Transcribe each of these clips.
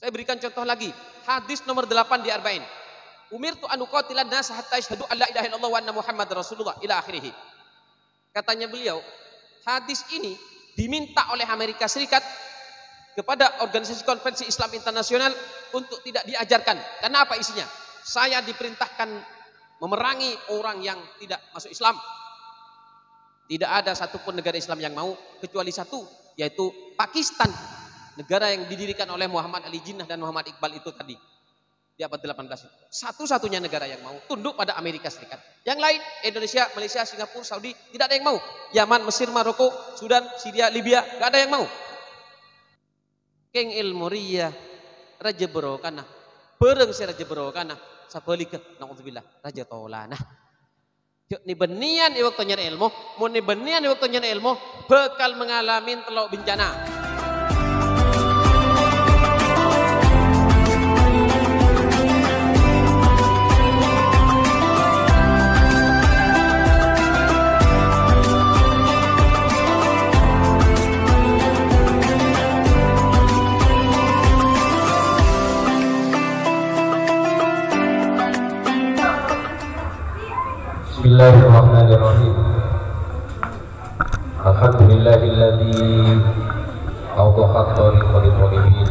Saya berikan contoh lagi, hadis nomor 8 di Arba'in. Umirtu an uqatilan nas hatta yashhadu an la ilaha illallah wa anna Muhammadar Rasulullah ila akhirih. Katanya beliau, hadis ini diminta oleh Amerika Serikat kepada Organisasi Konferensi Islam Internasional untuk tidak diajarkan. Karena apa isinya? Saya diperintahkan memerangi orang yang tidak masuk Islam. Tidak ada satupun negara Islam yang mau, kecuali satu, yaitu Pakistan. Negara yang didirikan oleh Muhammad Ali Jinnah dan Muhammad Iqbal itu tadi. Di abad 18 itu. Satu-satunya negara yang mau tunduk pada Amerika Serikat. Yang lain, Indonesia, Malaysia, Singapura, Saudi, tidak ada yang mau. Yaman, Mesir, Maroko, Sudan, Syria, Libya, tidak ada yang mau. Keng ilmu riya, raja berokana. Bereng si raja berokana. Sabalika, na'udzubillah, raja tolana. Yuk ni benian di waktu nyari ilmu, mau ni benian di waktu nyari ilmu, bekal mengalami telok bencana. Bismillahirrahmanirrahim. Alhamdulillahilladzi awdaha at-tariqa lil-talibin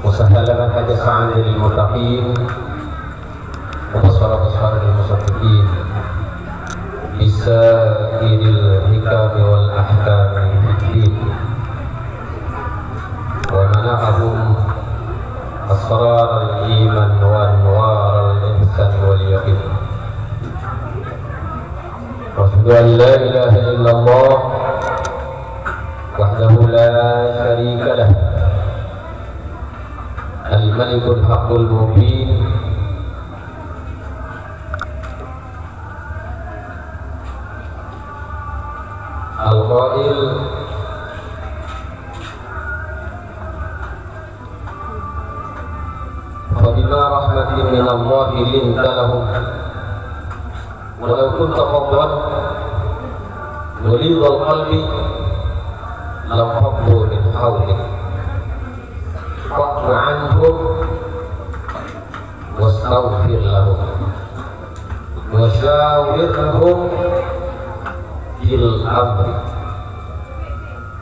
wa sahhala manhaja lil muttaqin wa basara lil musaddiqin bisa'iril hikam wal ahkam fid-din wa mana'ahum asrar al-iman wa anwar al-ihsan wal yaqin. Asyhadu an la ilaha illallah wahdahu la syarika lah al-malikul haqqul mubin al-qail fabima rahmatin minallahi linta lahum walau kunta fadlan ghalidhal qalbi lam faddu min hawlik fa'fu anhum wastaghfir lahum wa shawirhum fil amri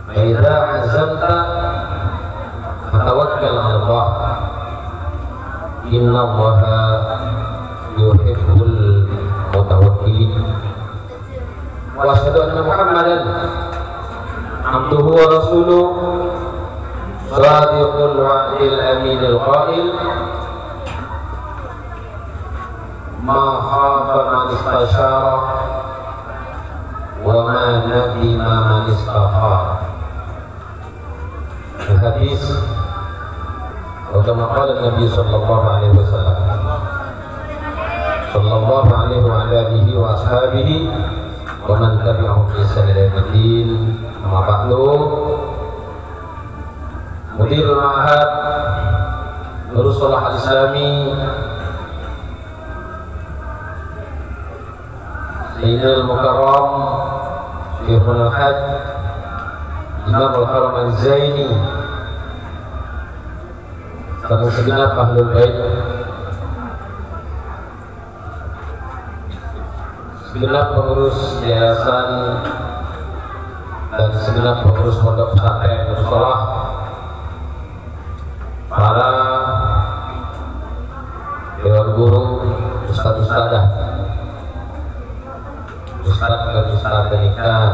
fa idza azamta fatawakkal 'ala Allah inna Allaha yuhibbul mutawakkilin. Wa asyhadu anna Muhammadan abduhu wa rasuluh shadiqul wa'dil aminil qail ma khafa man istashara wa ma nadima man istakhara. Hadis wa kama qala Nabi sallallahu alaihi wasallam sallallahu alaihi wa alihi wa ashabihi wa man tabi'ahum bi ihsan ila yaumil amma ba'du. Mudirul Ma'had Nurul Salah Al-Islami Sayyidul Mukarram Syekhul Hajj Imam Al-Haram Al-Zaini serta segenap Ahlul Bait, segenap pengurus yayasan dan segenap pengurus pondok pesantren Mustalah, para dewan guru, ustadz-ustadzah, ustadz dan ustadzah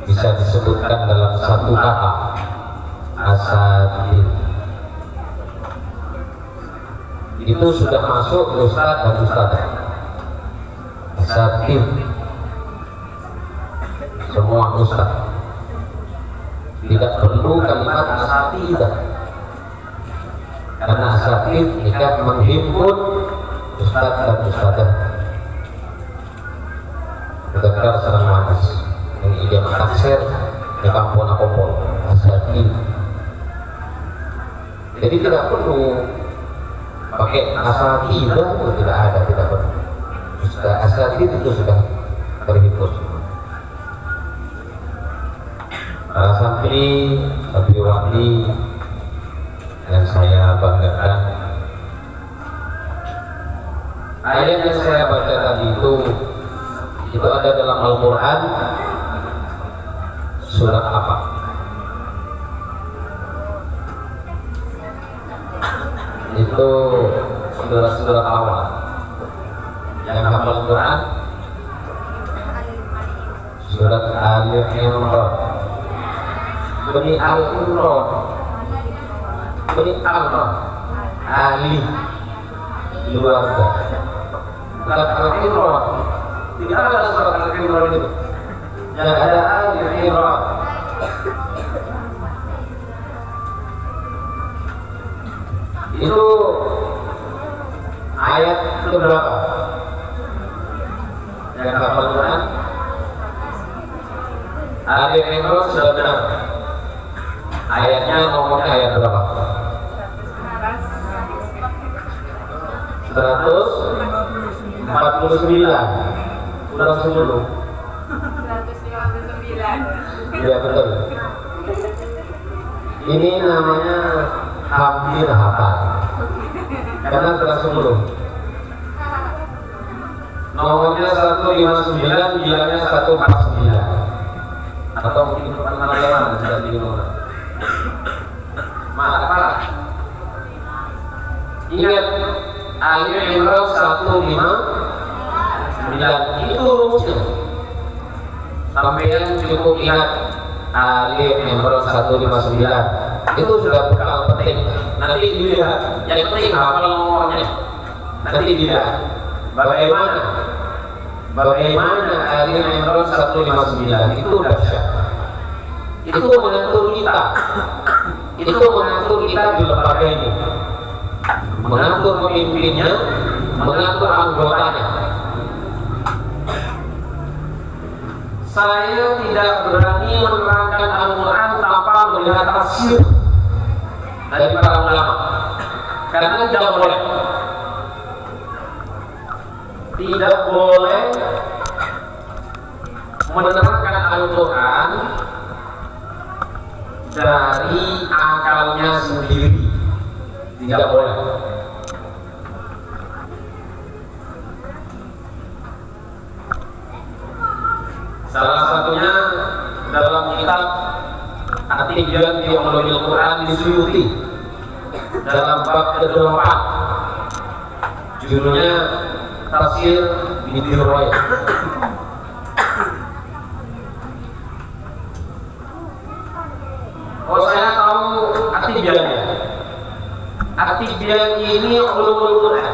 bisa disebutkan dalam satu kata, asatidz. Itu sudah masuk ustadz dan ustadzah. Asatidz, semua ustadz. Tidak perlu kalimat asatidzah, karena asatidz jika menghimpun ustadz dan ustadzah. Mendengar serang manis yang ide mataksir di kampung akopol asatidz. Jadi tidak perlu pakai asatidzah, itu tidak ada, tidak perlu. Sudah asatidz itu sudah terhimpun. Para santri, santriwati yang saya banggakan, ayat yang saya baca tadi itu ada dalam Al-Quran. Surat apa? Itu surat awal yang hafal Quran, surat Al-Imran. Bani Al-Imran, Bani Al-Imran, Ali keluarga. Surat Al-Imran, tidak ada surat Al-Imran itu. Yang ada Al-Imran. Itu ayat keberapa? Yang hafal Quran? Ali Imran sudah benar. Ayatnya nomornya ayat berapa? 149. Kurang 10. 159. Ya betul. Ini namanya hampir hafal. Karena kurang 10. Nomornya 159, bilangnya 149. Atau mungkin mana sudah di nomor. Maka ingat Ali Imran 159 itu rumusnya. Sampai cukup ingat Ali Imran 159 itu sudah bekal penting. Nanti dilihat, yang penting hafal nomornya. Nanti dilihat bagaimana Ali Imran 159 itu dahsyat. Itu mengatur kita. Itu mengatur kita di lembaga ini, mengatur pemimpinnya, mengatur anggotanya. Saya tidak berani menerangkan Al-Quran tanpa melihat tafsir dari para ulama, karena tidak boleh. Tidak boleh menerangkan Al-Quran dari akalnya sendiri, tidak boleh. Salah satunya dalam kitab At-Tibyan fi Ulumil Quran di Suyuti dalam bab ke-8, judulnya Tafsir Bidiroy. Oh, saya tahu At-Tibyan ya. At-Tibyan ini Ulumul Quran.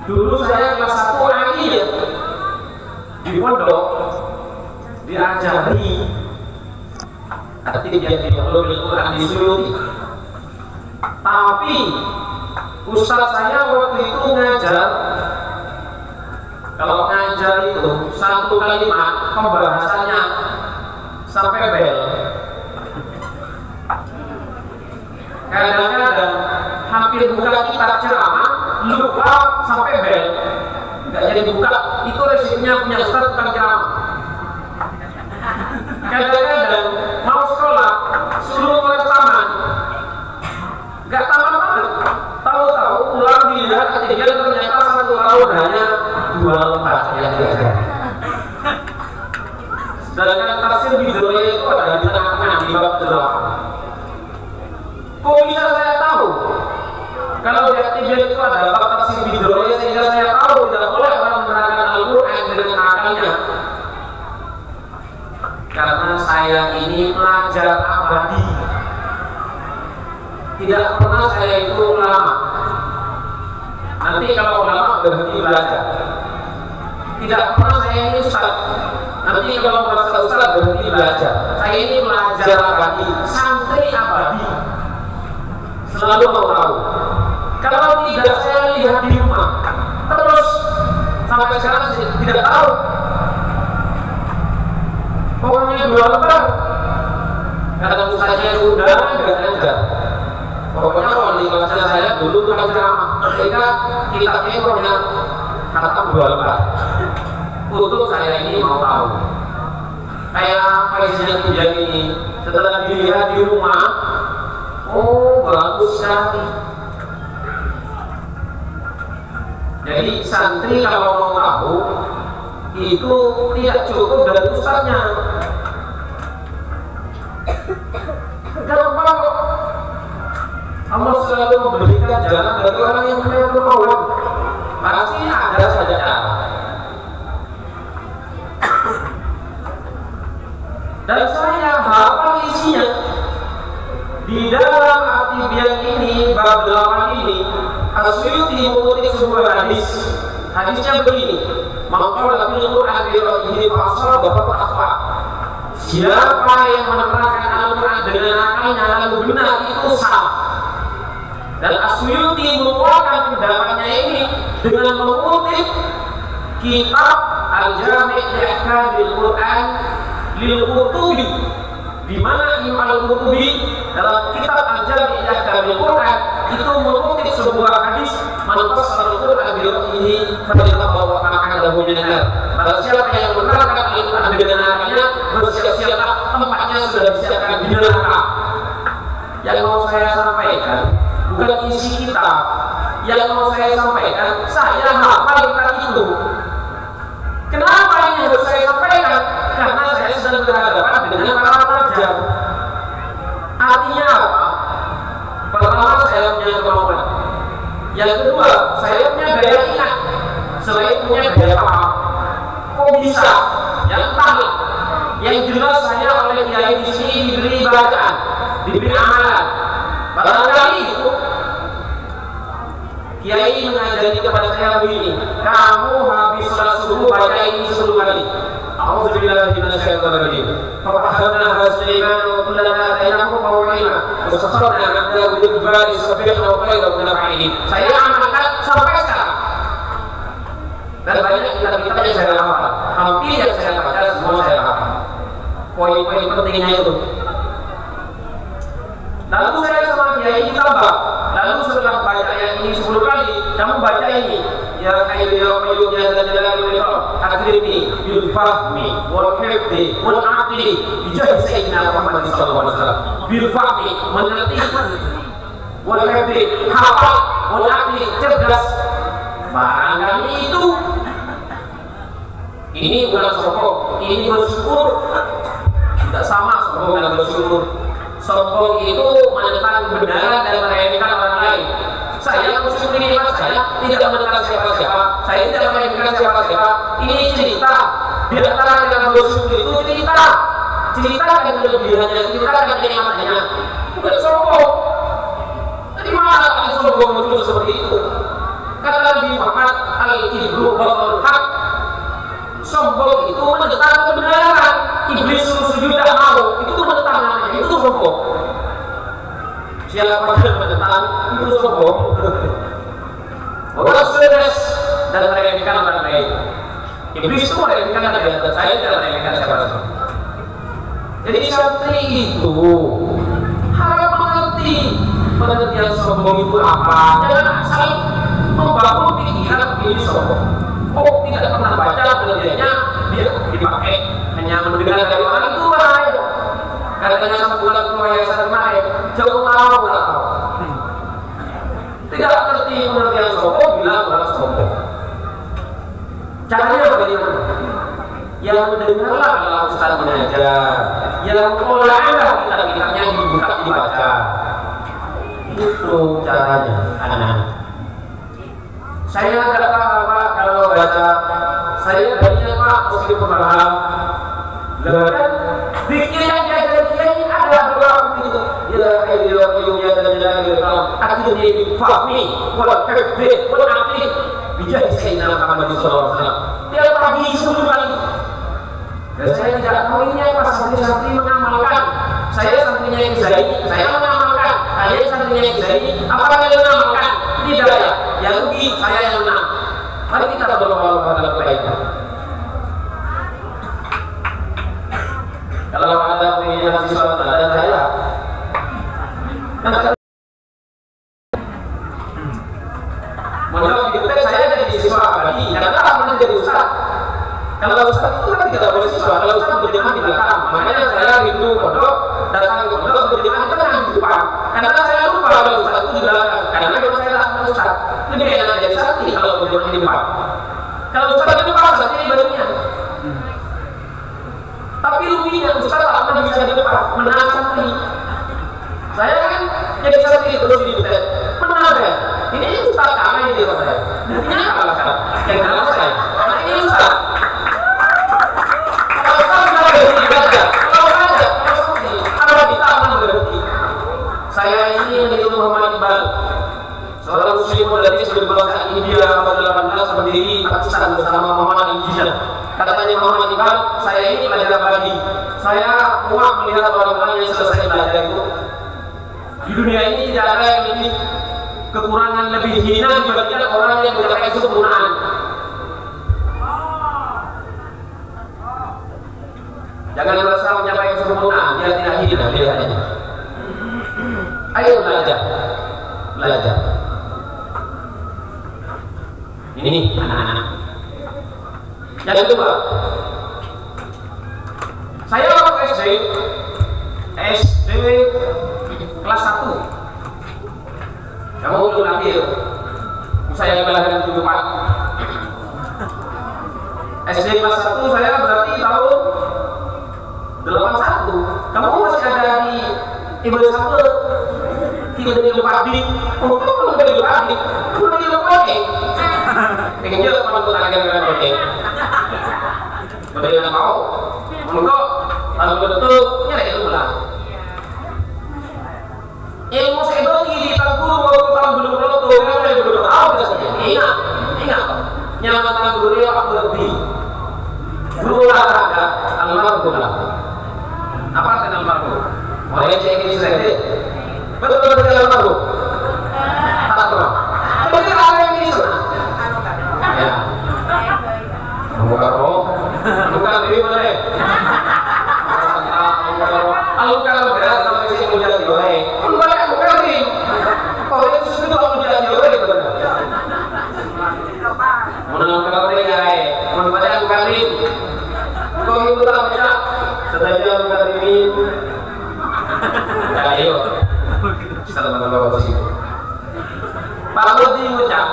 Dulu saya kelas 1 lagi ya, di pondok diajari At-Tibyan fi Ulumil Quran di Suyuti. Tapi ustaz saya waktu itu ngajar, kalau ngajar itu satu kalimat pembahasannya sampai bel. Kadang-kadang hampir buka kitab ceramah lupa sampai bel, nggak jadi buka. Itu resikonya punya ustaz bukan ceramah. Kadang-kadang mau sekolah suruh mulai taman, nggak taman banget. Tahu-tahu pulang dilihat ketiga ternyata 1 tahun hanya 2 lembar yang diajari. Sedangkan tafsir Bidiroy itu ada di tengah-tengah di bab 8. Kok bisa saya tahu? Kalau di At-Tibyan itu ada bab tafsir Bidiroy, sehingga saya tahu tidak boleh orang menerangkan Al-Quran dengan akalnya. Karena saya ini pelajar abadi. Tidak pernah saya itu ulama. Nanti kalau ulama berhenti belajar. Tidak pernah saya ini ustaz. Nanti kalau merasa ustaz berhenti belajar. Saya ini belajar abadi, santri abadi. Selalu mau tahu. Kalau tidak saya lihat di rumah, terus sampai sekarang tidak tahu. Pokoknya 2 lembar. Kata ustaznya udah nggak ngajar. Pokoknya wali kelasnya saya dulu tukang ceramah. Ketika kitabnya pokoknya khatam 2 lembar. Untuk saya ini mau tahu. kayak apa isinya tunjang ini. Setelah dilihat di rumah, oh bagus sekali. Jadi santri kalau mau tahu itu tidak cukup dari ustaznya. Gampang kok. Allah selalu memberikan jalan bagi orang yang punya kemauan. Pasti ada saja cara. Dan saya hafal isinya. Di dalam At-Tibyan ini, bab 8 ini, As-Suyuti mengutip sebuah hadis. Hadisnya begini: "Maqala fil Qur'an bi ra'yihi fa asaba fa akhta." Siapa yang menerangkan Al-Quran dengan akalnya lalu benar, itu salah. Dan As-Suyuti menguatkan pendapatnya ini dengan mengutip kitab Al-Jami' li Ahkamil Quran lil Qurtubi, di mana Imam Al-Qurtubi dalam kitab Al-Jami' li Ahkamil Quran itu mengutip sebuah hadis, "Man fassara Al-Quran bi ra'yihi falyatabawa maq'adahu minan nar." Barang siapa yang menerangkan Al-Quran dengan akalnya, bersiap-siaplah tempatnya sudah disiapkan di neraka. Yang mau saya sampaikan bukan isi kitab. Yang mau saya sampaikan, saya hafal kitab itu. Kenapa ini harus saya sampaikan? Karena saya sedang berhadapan dengan para pelajar. Artinya apa? Pertama, saya punya kemauan. Yang kedua, saya punya daya ingat. Selain punya daya paham. Kok bisa? Yang tahu. Yang jelas saya oleh kiai di sini diberi bacaan, diberi amalan. Barangkali itu kiai mengajari kepada saya begini: kamu habis salat subuh baca ini 10 kali. A'udzubillahi minasyaitonir rajim. Fa'akhadna hasaiman wa kullana atainahu maw'ila. Wa safarna nabda bil jibali sabbihna wa khairu min al-fa'ilin. Saya amalkan sampai sekarang. Dan banyak kitab-kitab yang saya hafal. Hampir yang saya baca semua saya hafal. Poin-poin pentingnya itu. Lalu saya sama kiai tambah. Lalu setelah baca yang ini 10 kali, kamu baca ini. Ya qayyum dan jalali wal akrimi bil fahmi wal hifdi wal aqli bijah sayyidina Muhammad sallallahu alaihi wasallam. Bil fahmi mengerti, wal hifdi hafal, wal aqli cerdas. Barangkali itu ini bukan sombong, ini bersyukur. Tidak sama sombong dan bersyukur. Sombong itu menentang kebenaran dan meremehkan orang lain. Saya bersyukur ini mas, saya tidak menentang siapa-siapa, saya tidak meremehkan siapa-siapa. Ini cerita. Di antara yang bersyukur itu cerita. Ceritakan kelebihannya, ceritakan kenikmatannya. Bukan sombong. Dari mana ada sombong muncul seperti itu? Kata Nabi Muhammad, al-kibru batul haq. Sombong itu menentang kebenaran. Iblis sujud tidak mau, itu menentang namanya, itu sombong. Siapa yang menentang, itu sombong. Orang sukses dan meremehkan orang lain. Iblis itu meremehkan Nabi Muhammad, saya tidak meremehkan siapa-siapa. Jadi santri itu harus mengerti pengertian sombong itu apa. Jangan asal membangun pikiran ini sombong. Oh, tidak pernah baca pengertiannya, dia dipakai hanya mendengar dari orang itu bahaya. Katanya sambutan kewayasan kemarin, jauh tahu nggak tahu. Tidak ngerti pengertian sombong, bilang orang sombong. Caranya bagaimana? Yang mendengarlah adalah ustaz mengajar, yang olahlah kitab-kitabnya dibuka dibaca. Itu caranya, anak-anak. Saya tidak tahu apa kalau baca. Saya tadinya Pak meskipun paham. Dan pikiran dari kiai ada berapa begitu. Ya qayyum ya dan kalau akhirnya difahami wal hifdzi wal aqli bijah sayyidina Muhammad sallallahu alaihi wasallam. Tiap pagi 10 kali. Dan saya tidak tahu ini apa santri-santri mengamalkan. Saya santrinya yang Zaini, saya mengamalkan. Kalian santrinya yang Zaini, apa kalian mengamalkan? Tidak ya. Yang rugi saya yang menang. Mari kita berdoa pada kebaikan. Kalau ada pengingat siswa dan saya, menurut kita saya jadi siswa abadi. Karena apa pernah jadi ustaz? Kalau ustaz itu kan tidak boleh siswa. Kalau ustaz berjamaah di belakang. Karena saya lupa kalau Ustaz itu di belakang. Karena kalau saya tak Ustaz, lebih enak jadi santri kalau berjamaah di depan. Kalau Ustaz di depan, santri ibadahnya. Tapi ruginya Ustaz tak pernah bisa di depan, menahan santri. Saya kan jadi santri terus di depan, menahan ya. Ini Ustaz kalah ini sama saya. Ini kalah sekarang. Yang kalah saya. Karena ini Ustaz. Kalau Ustaz sudah berhenti belajar, kalau santri, kalau kita akan berhenti. Saya ini yang dari Muhammad Iqbal, seorang muslim modernis berbangsa India abad 18 berdiri Pakistan bersama Muhammad Indonesia. Katanya Muhammad Iqbal, saya ini pelajar abadi. Saya muak melihat orang-orang yang selesai belajar itu. Di dunia ini tidak ada yang lebih kekurangan, lebih hina dibandingkan orang yang mencapai kesempurnaan. Jangan merasa mencapai kesempurnaan, dia tidak hina lihatnya. Ayo belajar. Ini anak-anak. Yang kedua, saya waktu SD kelas 1. Kamu belum lahir. Saya melahirkan 74. SD kelas 1 saya berarti tahun 81. Kamu masih ada di ibadah satu. Tidak ada lupa dik, untuk belum ada lupa dik, belum ada lupa dik. Pengen juga teman teman agar oke. Bagaimana mau? Monggo, kalau betul nyari ilmu lah. Ilmu saya bagi di guru waktu tahun belum tuh, kan belum tahu kita saja. Ingat, nyaman guru dia apa lebih? Guru olahraga, almarhum lah. Apa artinya almarhum? Mulai cek ini saja. Betul almarhum. Tak tahu. Berarti apa yang ini sana? Ya. Bukan ini mana? Bukan berat sama si muda diore. Bukan ini. Kalau itu sudah kalau muda diore itu benar. Menang kalau dia gay, membaca bukan ini. Kau itu tak baca. Saja bukan ini. Ayo. Kita teman-teman bawa situ. Kalau diucap,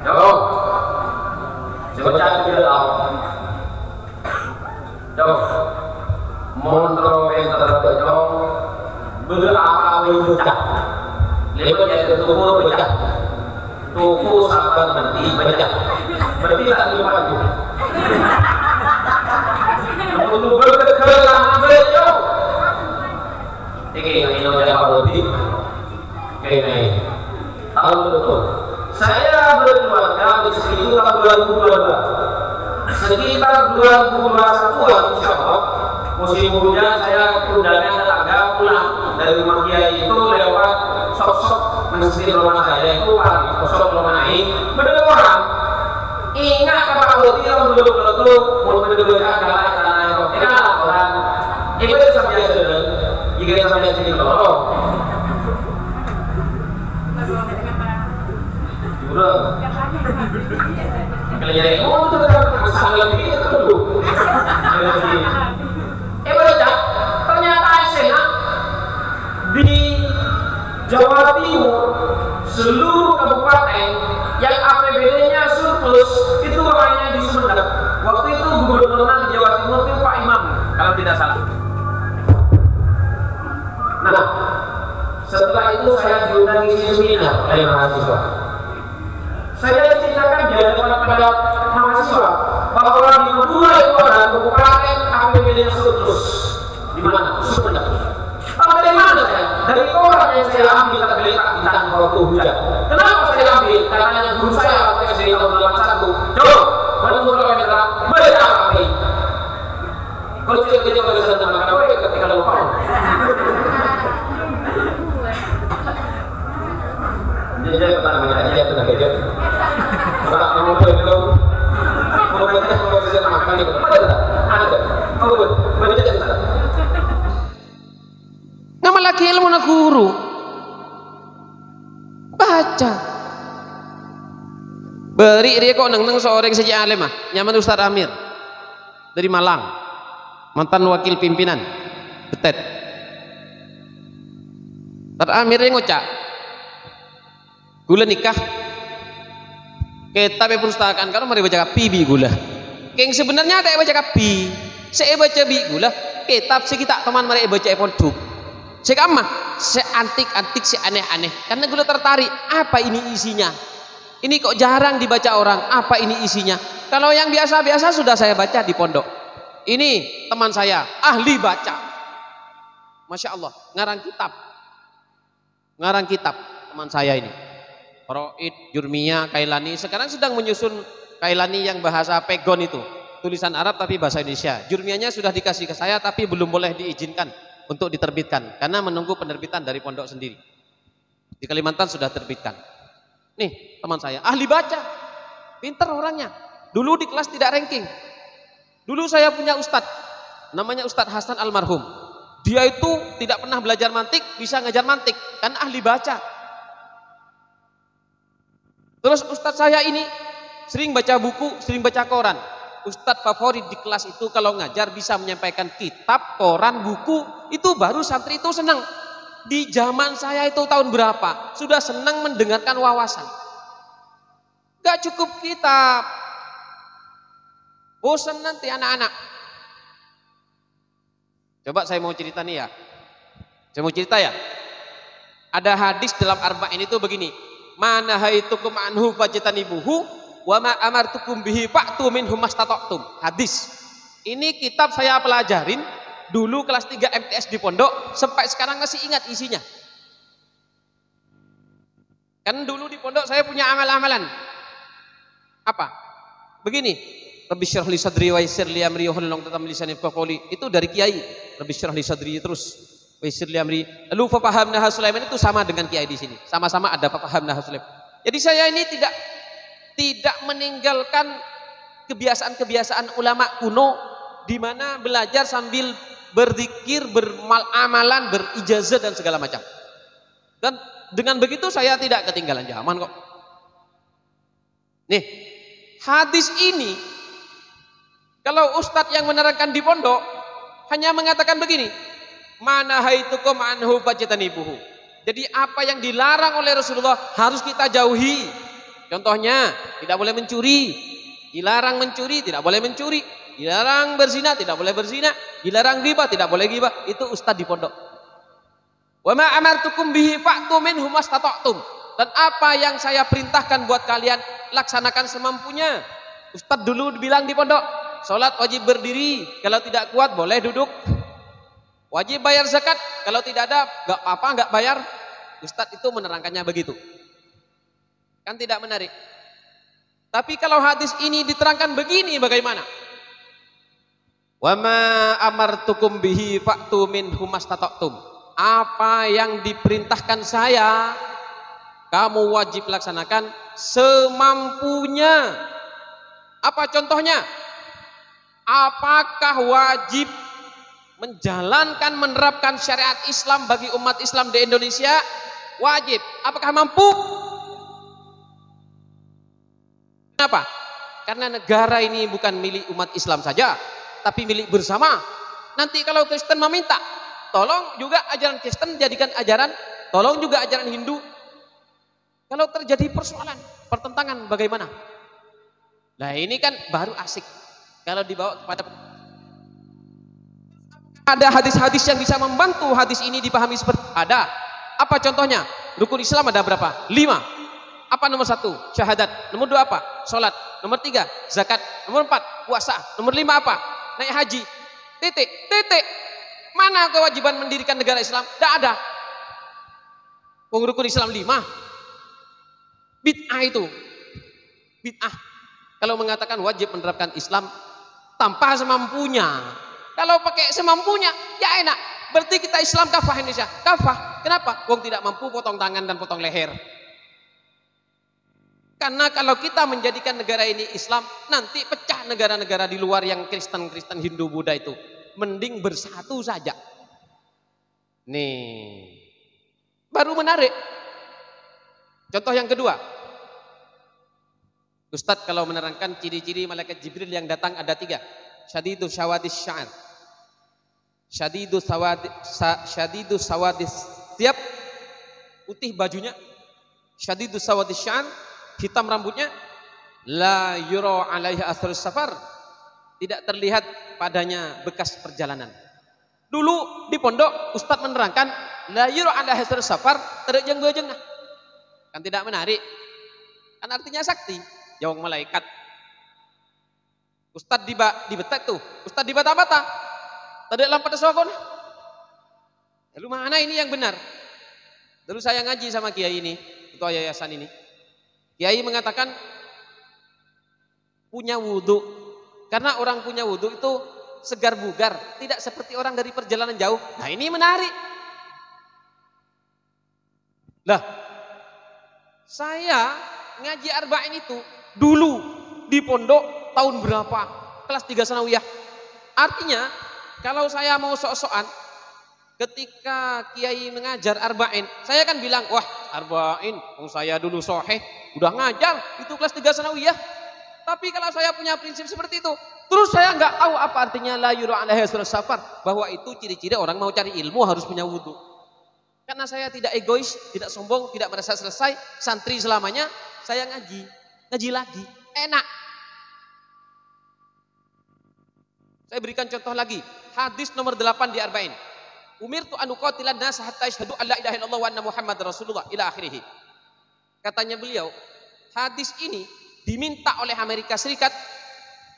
jauh. Sebacaan tidak tahu. Jauh. Montro yang terlalu jauh. Berapa diucap? Lepas dari tuku pecah. Tuku sabar berarti pecah. Berarti tak lupa itu. Untuk berkelanjutan jauh. Ini ada apa lagi? Oke, tahun betul. Saya berkeluarga di situ tahun 2022. Sekitar 2021 insya Allah musim hujan saya undangan tetangga pulang dari rumah kiai itu lewat sok-sok menyisir rumah saya itu pagi sok rumah naik benar orang ingat kata Allah yang belum mau mendengar agama tanah itu ingat orang itu sampai sedang jika sampai sini tolong udah kalau jadi itu masalah lebih itu dulu baca ternyata SMA di Jawa Timur seluruh kabupaten yang APBD-nya surplus itu hanya di Sumedang. Waktu itu gubernur di Jawa Timur itu Pak Imam kalau tidak salah. Nah, setelah itu saya diundang isi seminar oleh mahasiswa. Saya ceritakan di hadapan pada mahasiswa bahwa di Madura itu ada kabupaten APBD-nya surplus. Di mana? Sumedang. Tahu dari mana saya? Dari koran yang saya ambil kata geletak di tanah waktu hujan. Kenapa saya ambil? Karena guru saya waktu SD tahun 81. Coba, menurut kamera, baca apa ini? Kalau kecil-kecil kalau saya tentang apa ya ketika lupa. Dia pertama dia kena gadget. Kalau kamu belum mau baca kalau saya makan itu ada. Kalau baca jangan salah. Nama laki ilmu na guru. Baca. Beri dia kok neng seorang saja alim ah. Nyaman Ustaz Amir dari Malang. Mantan wakil pimpinan Betet. Terakhir ngucap gula nikah kita perpustakaan kalau mari baca kapi gula keng sebenarnya tak baca kapi saya baca bi gula kitab si kita teman mari baca pondok si kamah si antik-antik si aneh-aneh karena gula tertarik apa ini isinya ini kok jarang dibaca orang apa ini isinya kalau yang biasa-biasa sudah saya baca di pondok ini teman saya ahli baca Masya Allah ngarang kitab teman saya ini Roid, Jurmiyah, Kailani sekarang sedang menyusun Kailani yang bahasa Pegon itu tulisan Arab tapi bahasa Indonesia. Jurmiyahnya sudah dikasih ke saya tapi belum boleh diizinkan untuk diterbitkan karena menunggu penerbitan dari pondok sendiri. Di Kalimantan sudah terbitkan. Nih teman saya ahli baca, pinter orangnya. Dulu di kelas tidak ranking. Dulu saya punya ustadz namanya Ustadz Hasan almarhum. Dia itu tidak pernah belajar mantik bisa ngajar mantik karena ahli baca. Terus ustadz saya ini sering baca buku, sering baca koran. Ustadz favorit di kelas itu kalau ngajar bisa menyampaikan kitab, koran, buku, itu baru santri itu senang. Di zaman saya itu tahun berapa? Sudah senang mendengarkan wawasan. Gak cukup kitab. Bosan nanti anak-anak. Coba saya mau cerita nih ya. Saya mau cerita ya. Ada hadis dalam arba'in itu begini. Mana haitukum anhu fajtanibuhu wa ma amartukum bihi fa'tu minhu mastata'tum. Hadis. Ini kitab saya pelajarin dulu kelas 3 MTS di pondok sampai sekarang masih ingat isinya. Kan dulu di pondok saya punya amal-amalan. Apa? Begini. Rabbi syrah li sadri wa yassir li amri wa hlul 'uqdatam min lisani yafqahu qawli. Itu dari kiai. Rabbi syrah li sadri terus Waisir liamri. Lalu fafahamna Sulaiman itu sama dengan kiai di sini. Sama-sama ada fafahamna Sulaiman. Jadi saya ini tidak meninggalkan kebiasaan-kebiasaan ulama kuno di mana belajar sambil berzikir, beramalan, berijazah dan segala macam. Dan dengan begitu saya tidak ketinggalan zaman kok. Nih, hadis ini kalau ustadz yang menerangkan di pondok hanya mengatakan begini. Mana haitukum anhu fajtanibuhu. Jadi apa yang dilarang oleh Rasulullah harus kita jauhi. Contohnya, tidak boleh mencuri. Dilarang mencuri, tidak boleh mencuri. Dilarang berzina, tidak boleh berzina. Dilarang ghibah, tidak boleh ghibah. Itu ustaz di pondok. Wa ma amartukum bihi fa'tu minhu mastata'tum. Dan apa yang saya perintahkan buat kalian, laksanakan semampunya. Ustaz dulu bilang di pondok, salat wajib berdiri, kalau tidak kuat boleh duduk. Wajib bayar zakat, kalau tidak ada enggak apa-apa, enggak bayar. Ustadz itu menerangkannya begitu. Kan tidak menarik. Tapi kalau hadis ini diterangkan begini bagaimana? Wa ma amartukum bihi fa'tu minhu mastata'tum. Apa yang diperintahkan saya, kamu wajib laksanakan semampunya. Apa contohnya? Apakah wajib menjalankan, menerapkan syariat Islam bagi umat Islam di Indonesia? Wajib. Apakah mampu? Kenapa? Karena negara ini bukan milik umat Islam saja, tapi milik bersama. Nanti kalau Kristen meminta, tolong juga ajaran Kristen jadikan ajaran, tolong juga ajaran Hindu. Kalau terjadi persoalan, pertentangan bagaimana? Nah ini kan baru asik. Kalau dibawa kepada ada hadis-hadis yang bisa membantu hadis ini dipahami seperti ada. Apa contohnya? Rukun Islam ada berapa? 5. Apa nomor 1? Syahadat. Nomor 2 apa? Salat. Nomor 3 zakat. Nomor 4 puasa. Nomor 5 apa? Naik haji. Titik. Mana kewajiban mendirikan negara Islam? Tidak ada. Rukun Islam 5. Bid'ah itu. Bid'ah. Kalau mengatakan wajib menerapkan Islam tanpa semampunya. Kalau pakai semampunya, ya enak. Berarti kita Islam kafah Indonesia. Kafah. Kenapa? Wong tidak mampu potong tangan dan potong leher. Karena kalau kita menjadikan negara ini Islam, nanti pecah negara-negara di luar yang Kristen, Hindu, Buddha itu. Mending bersatu saja. Nih. Baru menarik. Contoh yang kedua. Ustadz kalau menerangkan ciri-ciri malaikat Jibril yang datang ada 3. Syadidu syawadis sya'ar, syadidu sawadis tiap, putih bajunya, syadidus sawadis sya'r, hitam rambutnya, la yura alaihi atharus safar, tidak terlihat padanya bekas perjalanan. Dulu di pondok Ustadz menerangkan la yura alaihi atharus safar, terjeng bejeng nah. Kan tidak menarik. Kan artinya sakti, jawab malaikat. Ustadz dibetak tuh, Ustadz dibata-bata. Tadi lampat sokon. Lalu mana ini yang benar? Dulu saya ngaji sama kiai ini, ketua yayasan ini. Kiai mengatakan punya wudhu. Karena orang punya wudhu itu segar bugar, tidak seperti orang dari perjalanan jauh. Nah ini menarik. Lah, saya ngaji arba'in itu dulu di pondok tahun berapa? Kelas 3 sanawiyah. Artinya kalau saya mau sok-sokan ketika kiai mengajar arba'in, saya kan bilang, wah arba'in, saya dulu soheh, udah ngajar, itu kelas 3 sanawiyah. Tapi kalau saya punya prinsip seperti itu, terus saya nggak tahu apa artinya la yura alaihi safar, bahwa itu ciri-ciri orang mau cari ilmu harus punya wudhu. Karena saya tidak egois, tidak sombong, tidak merasa selesai, santri selamanya, saya ngaji lagi, enak. Saya berikan contoh lagi, hadis nomor 8 di arba'in. Umirtu an uqatilan nas hatta yashhadu an la ilaha illallah wa anna Muhammadar Rasulullah ila akhirih. Katanya beliau, hadis ini diminta oleh Amerika Serikat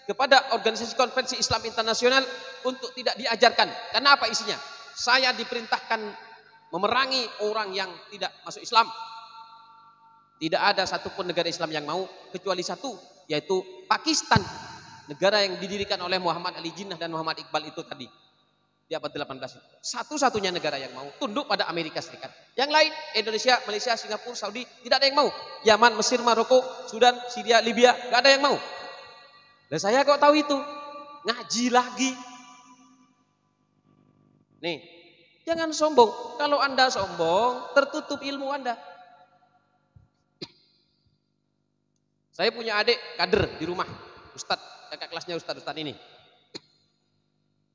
kepada Organisasi Konferensi Islam Internasional untuk tidak diajarkan. Karena apa isinya? Saya diperintahkan memerangi orang yang tidak masuk Islam. Tidak ada satupun negara Islam yang mau, kecuali satu, yaitu Pakistan. Negara yang didirikan oleh Muhammad Ali Jinnah dan Muhammad Iqbal itu tadi. Di abad 18 itu. Satu-satunya negara yang mau tunduk pada Amerika Serikat. Yang lain, Indonesia, Malaysia, Singapura, Saudi, tidak ada yang mau. Yaman, Mesir, Maroko, Sudan, Syria, Libya, tidak ada yang mau. Dan saya kok tahu itu? Ngaji lagi. Nih, jangan sombong. Kalau Anda sombong, tertutup ilmu Anda. Saya punya adik kader di rumah. Ustadz, kakak kelasnya Ustadz ini.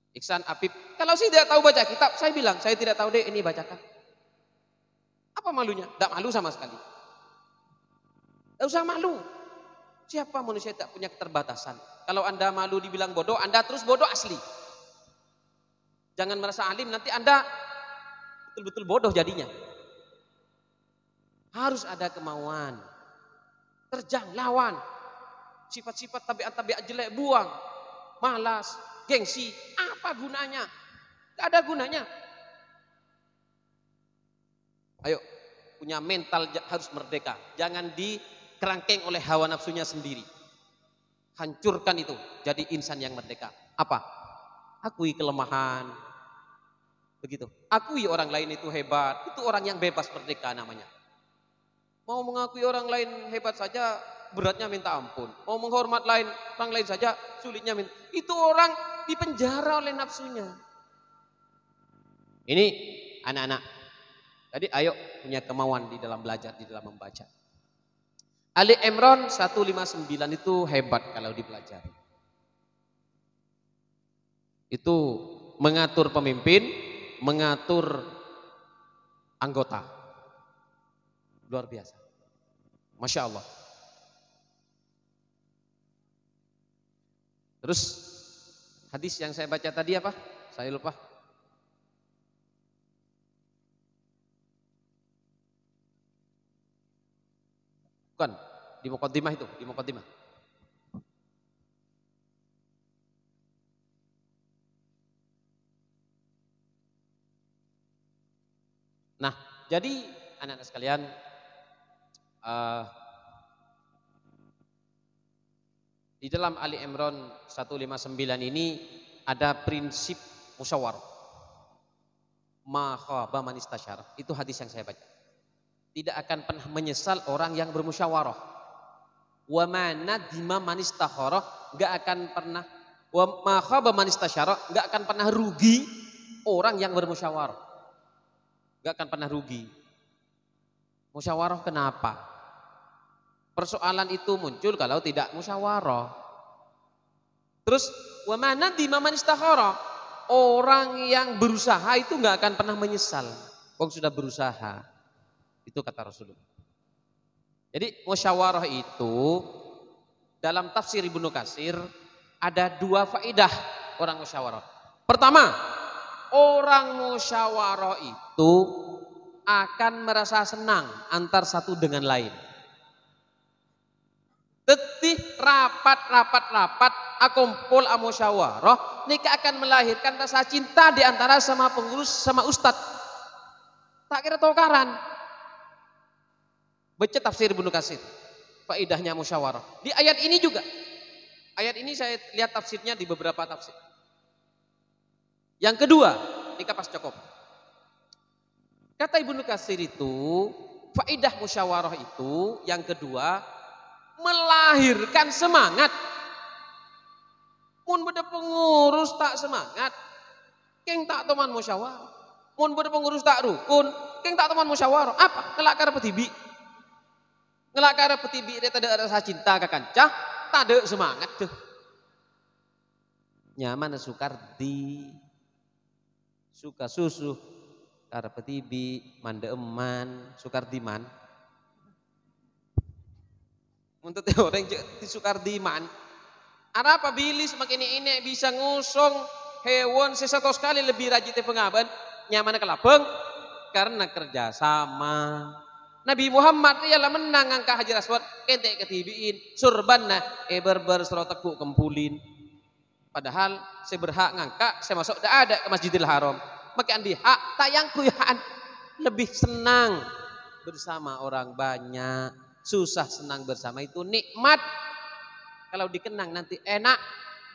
Iksan, Apip. Kalau saya tidak tahu baca kitab, saya bilang, saya tidak tahu deh, ini bacakan. Apa malunya? Tidak malu sama sekali. Tidak usah malu. Siapa manusia tidak punya keterbatasan? Kalau Anda malu dibilang bodoh, Anda terus bodoh asli. Jangan merasa alim, nanti Anda betul-betul bodoh jadinya. Harus ada kemauan. Terjang, lawan. Sifat-sifat tabiat-tabiat jelek, buang. Malas, gengsi, apa gunanya? Gak ada gunanya. Ayo, punya mental harus merdeka. Jangan dikerangkeng oleh hawa nafsunya sendiri. Hancurkan itu, jadi insan yang merdeka. Apa? Akui kelemahan. Begitu. Akui orang lain itu hebat. Itu orang yang bebas merdeka namanya. Mau mengakui orang lain hebat saja, beratnya minta ampun. Mau menghormat orang lain saja, sulitnya minta. Itu orang dipenjara oleh nafsunya. Ini anak-anak. Jadi ayo punya kemauan di dalam belajar, di dalam membaca. Ali Imran 159 itu hebat kalau dipelajari. Itu mengatur pemimpin, mengatur anggota. Luar biasa. Masya Allah. Terus hadis yang saya baca tadi apa? Saya lupa. Bukan, di Muqaddimah itu, di Muqaddimah. Nah, jadi anak-anak sekalian, di dalam Ali Imran 159 ini ada prinsip musyawarah. Ma khaba man istasyara. Itu hadis yang saya baca. Tidak akan pernah menyesal orang yang bermusyawarah. Wa ma nadima man istakhara, enggak akan pernah, wa ma khaba man istasyara, enggak akan pernah rugi orang yang bermusyawarah. Enggak akan pernah rugi. Musyawarah kenapa? Persoalan itu muncul kalau tidak musyawarah. Terus wa ma nadima man istakhara, orang yang berusaha itu enggak akan pernah menyesal. Wong sudah berusaha. Itu kata Rasulullah. Jadi musyawarah itu dalam tafsir Ibnu Katsir ada 2 faedah orang musyawarah. Pertama, orang musyawarah itu akan merasa senang antar satu dengan lain. Tetih rapat, akumpul musyawarah, nikah akan melahirkan rasa cinta di antara sama pengurus sama ustadz. Tak kira tokaran. Baca tafsir Ibnu Katsir, faedahnya musyawarah. Di ayat ini juga. Ayat ini saya lihat tafsirnya di beberapa tafsir. Yang kedua, nikah pas cukup. Kata Ibnu Katsir itu, faedah musyawarah itu yang kedua melahirkan semangat. Mun beda pengurus tak semangat, keng tak teman musyawarah. Mun beda pengurus tak rukun, keng tak teman musyawarah. Apa? Ngelakar petibi. Ngelakar petibi dia tak ada rasa cinta ke kancah, tak ada semangat tuh. Nyaman sukardi, suka susu, karena petibi, manda eman, sukardiman. Untuk orang di sukardiman. Ada apa bili semakin ini bisa ngusung hewan sesuatu sekali lebih rajin di pengaban nyaman kelabeng karena kerjasama. Nabi Muhammad ialah menang angka Hajar Aswad kentek ketibiin surbanna berber serotekku kempulin. Padahal saya berhak ngangka saya masuk dah ada ke Masjidil Haram. Maka andi hak tayangku ya lebih senang bersama orang banyak. Susah senang bersama itu nikmat. Kalau dikenang nanti enak.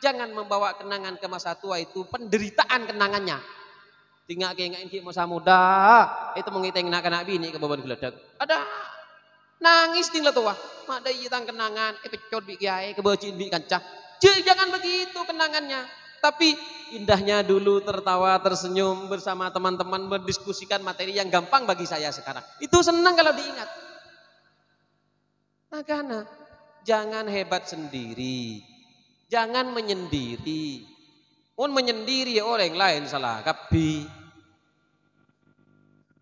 Jangan membawa kenangan ke masa tua itu penderitaan kenangannya. Tinggal keingain ki masa muda itu mengiteng nak kena bini ke beban geledak. Ada nangis tinggal tua. Mak dai tang kenangan pecot bi kiai ke beucin bi kancah. Jangan begitu kenangannya. Tapi indahnya dulu tertawa tersenyum bersama teman-teman berdiskusikan materi yang gampang bagi saya sekarang. Itu senang kalau diingat. Nah karena jangan hebat sendiri. Jangan menyendiri. Mun menyendiri orang lain salah kapi.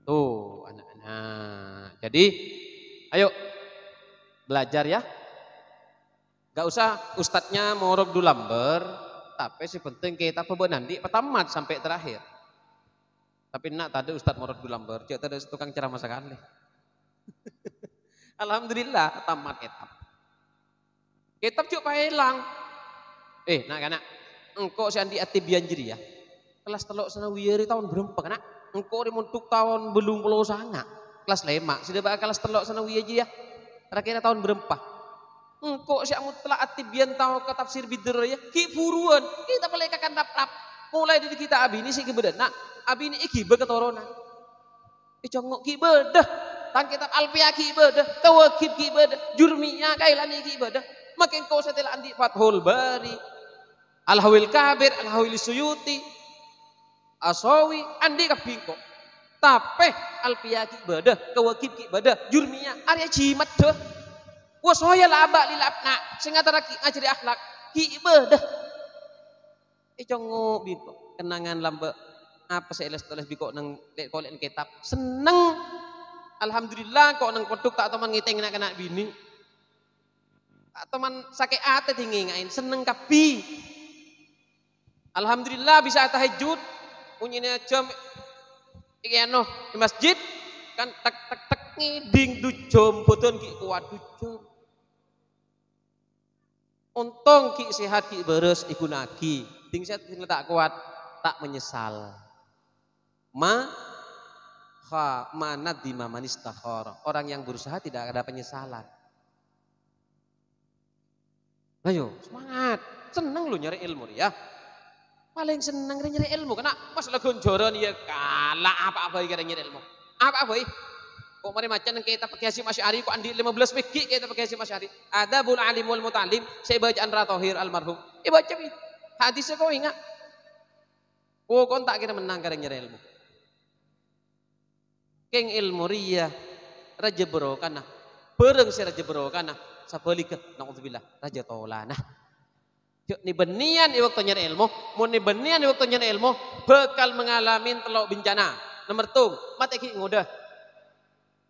Tuh anak-anak. Jadi ayo belajar ya. Gak usah ustadznya morok dulamber. Tapi si penting kita nanti pertama sampai terakhir. Tapi nak tadi ustadz morok dulamber. Cik tadi tukang ceramah sekali. Alhamdulillah tamat kitab. Kitab cuk pahelang. Nak kana engkau si andi atibian jeri ya. Kelas telok sana wiyari tahun berapa kana? Engkau dimuntuk tahun belum puluh sanga. Kelas 5. Sudah bakal kelas telok sana wiyari ya. Kira-kira tahun berapa? Engkau si amut telah atibian tahu ke tafsir bidur ya. Ki furuan. Kita pelekakan rap-rap. Mulai dari kita abini si kibedah. Nak abini iki berketoronan. Congok ki bedah. Tang kitab Alfiah ki ibadah, Tawakib ki ibadah, Jurmiyah Kailani ki ibadah. Makin kau setelah andi Fathul Bari, Al-Hawil Kabir, Al-Hawil Suyuti, Asawi, andi kapingko. Tapi Alfiah ki ibadah, Tawakib ki ibadah, Jurmiyah Arya jimat deh. Wasoya laba lilapna, singatara ki ngajari akhlak ki ibadah. Congo biko kenangan lambe apa saya les biko nang kolek kitab seneng. Alhamdulillah kok nang kodok tak teman ngiteng nak kena bini. Tak teman sakit ate tinggi ngain seneng kapi. Alhamdulillah bisa tahajud. Bunyinya jam iki ano di masjid kan tek tek tek ngiding dujum boten ki kuat dujum. Untung ki sehat ki beres iku nagi. Ting set tak kuat tak menyesal. Manat di mamanistakor. Orang yang berusaha tidak ada penyesalan. Ayo semangat, seneng lu nyari ilmu ya. Paling seneng nyari ilmu karena masalah gonjoran ya kalah apa-apa nyari ilmu. Apa-apa kok mari macan kita pakai Hasyim Asy'ari kok andi 15 pegi kita pakai Hasyim Asy'ari. Adabul alim wal mutalim, saya bacaan Ratahir almarhum. Baca hadisnya kau ingat. Oh kon tak kira menang karena nyari ilmu. Keng ilmu riya raja berokana bereng si raja berokana sabalik naudzubillah raja tolana. Yuk ni benian di waktu nyari ilmu, mun ni benian di waktu nyari ilmu bakal mengalami telok bencana. Nomor tung mati ki ngodah.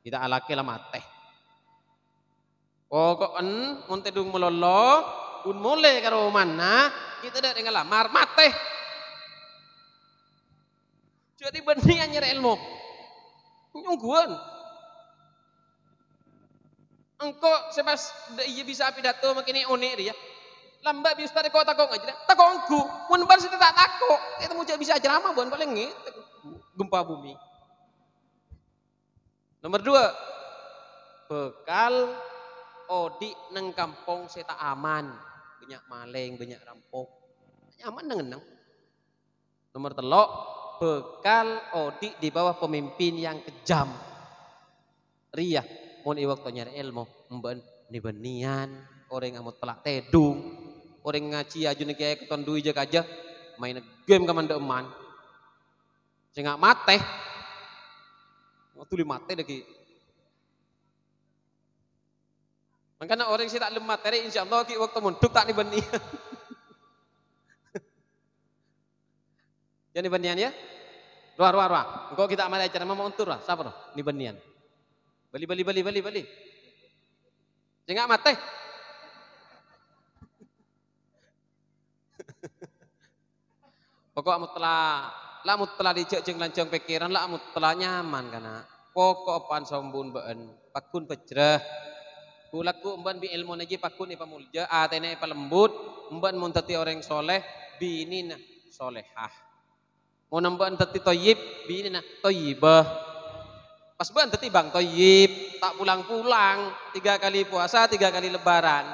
Kita alake lah mate. Pokoken mun tedung melolo, pun mulai karo mana kita dak dengan lamar mate. Jadi benih nyari ilmu. Nyungguan. Engko sebas iya bisa pidato makini unik dia. Lambat bi ustaz kok takok aja. Takok engku. Mun bar tak takok. Kita mau bisa ceramah bukan paling ngit. Gempa bumi. Nomor 2. Bekal odi neng kampung seta aman. Banyak maling, banyak rampok. Aman neng. Nomor 3. Bekal odi di bawah pemimpin yang kejam. Ria. Mun iwak to nyari ilmu. Mben ni benian. Orang ngamut telak tedung. Orang ngaji aju nih kayak keton dui aja. Main game kamanda eman. Sehingga mate. Tuli mate lagi. Makanya orang sih tak lem materi insyaallah ki waktu munduk tak ni beni. Jadi benian ya? Luar. Engkau kita amal acara mau untur lah, sabar ni benian. Bali. Sehingga mate. Pokok mutla dicek jeung lancang pikiran lah mutla nyaman kana. Pokok pan sombun beun, pakun pejreh. Kulaku emban bi ilmu naji pakun ipa mulja, atene ipa lembut, emban mun tati orang soleh, binina solehah. Mun emban tati toyib, binina toyibah. Pas ban tati bang toyib, tak pulang-pulang, 3 kali puasa, 3 kali lebaran.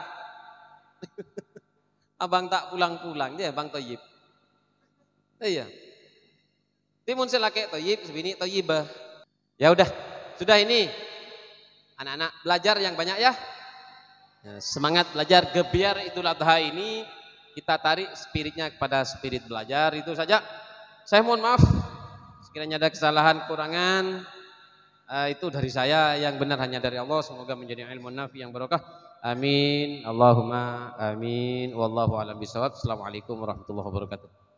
Abang tak pulang-pulang dia bang toyib. Iya. Timun selake toyib, sebini toyibah. Ya udah, sudah ini. Anak-anak belajar yang banyak ya. Semangat belajar gebiar Idul Adha ini kita tarik spiritnya kepada spirit belajar itu saja. Saya mohon maaf sekiranya ada kesalahan kurangan itu dari saya, yang benar hanya dari Allah. Semoga menjadi ilmu nafi yang barokah. Amin. Allahumma amin. Wallahu a'lam bishawab. Assalamualaikum warahmatullahi wabarakatuh.